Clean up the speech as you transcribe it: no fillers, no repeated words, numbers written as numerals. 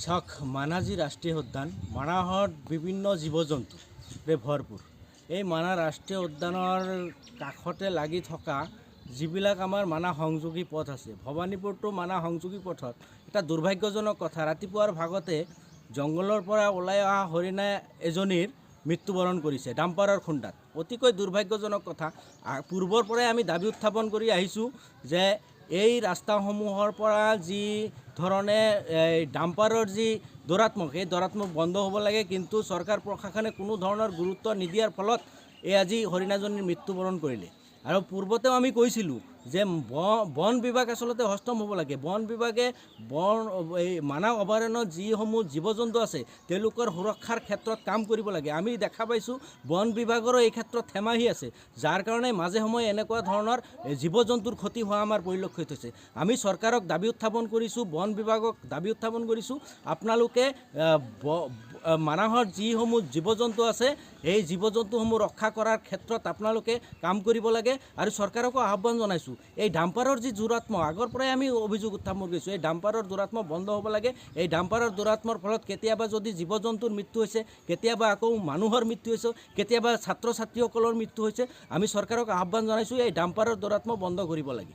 চাওক মানাহ ৰাষ্ট্ৰীয় উদ্যান মানাহত বিভিন্ন জীৱ জন্তুৰে ভৰপূৰ। এই মানাহ ৰাষ্ট্ৰীয় উদ্যানৰ কাষতে লাগি থকা যিবিলাক আমাৰ মানাহ সংযোগী পথ আছে, ভৱানীপুৰটো মানাহ সংযোগী পথত এটা দুৰ্ভাগ্যজনক কথা, ৰাতিপুৱাৰ ভাগতে জংঘলৰ পৰা ওলাই অহা হৰিণা এজনীৰ মৃত্যুবৰণ কৰিছে ডাম্পাৰৰ খুন্দাত। অতিকৈ দুৰ্ভাগ্যজনক কথা। পূৰ্বৰ পৰাই আমি দাবী উত্থাপন কৰি আহিছোঁ যে এই ৰাস্তাসমূহৰ পৰা যি ধৰণে ডাম্পাৰৰ যি দৌৰাত্মক, এই দৌৰাত্মক বন্ধ হ'ব লাগে, কিন্তু চৰকাৰ প্ৰশাসনে কোনো ধৰণৰ গুৰুত্ব নিদিয়াৰ ফলত এই আজি হৰিণাজনীৰ মৃত্যুবৰণ কৰিলে। আৰু পূৰ্বতেও আমি কৈছিলোঁ যে বন বিভাগ আচলতে হস্তম হ'ব লাগে। বন বিভাগে এই মানাহ অভয়াৰণ্যত যিসমূহ জীৱ জন্তু আছে তেওঁলোকৰ সুৰক্ষাৰ ক্ষেত্ৰত কাম কৰিব লাগে। আমি দেখা পাইছোঁ বন বিভাগৰো এই ক্ষেত্ৰত থেমাহি আছে, যাৰ কাৰণে মাজে সময়ে এনেকুৱা ধৰণৰ জীৱ জন্তুৰ ক্ষতি হোৱা আমাৰ পৰিলক্ষিত হৈছে। আমি চৰকাৰক দাবী উত্থাপন কৰিছোঁ, বন বিভাগক দাবী উত্থাপন কৰিছোঁ, আপোনালোকে মানাহৰ যিসমূহ জীৱ জন্তু আছে এই জীৱ জন্তুসমূহ ৰক্ষা কৰাৰ ক্ষেত্ৰত আপোনালোকে কাম কৰিব লাগে। আৰু চৰকাৰকো আহ্বান জনাইছোঁ, এই ডাম্পাৰৰ যি দুৰাত্মক, আগৰ পৰাই আমি অভিযোগ উত্থাপন কৰিছোঁ, এই ডাম্পাৰৰ দুৰাত্মক বন্ধ হ'ব লাগে। এই ডাম্পাৰৰ দুৰাত্মৰ ফলত কেতিয়াবা যদি জীৱ জন্তুৰ মৃত্যু হৈছে, কেতিয়াবা আকৌ মানুহৰ মৃত্যু হৈছে, কেতিয়াবা ছাত্ৰ ছাত্ৰীসকলৰ মৃত্যু হৈছে। আমি চৰকাৰক আহ্বান জনাইছোঁ এই ডাম্পাৰৰ দুৰাত্মক বন্ধ কৰিব লাগে।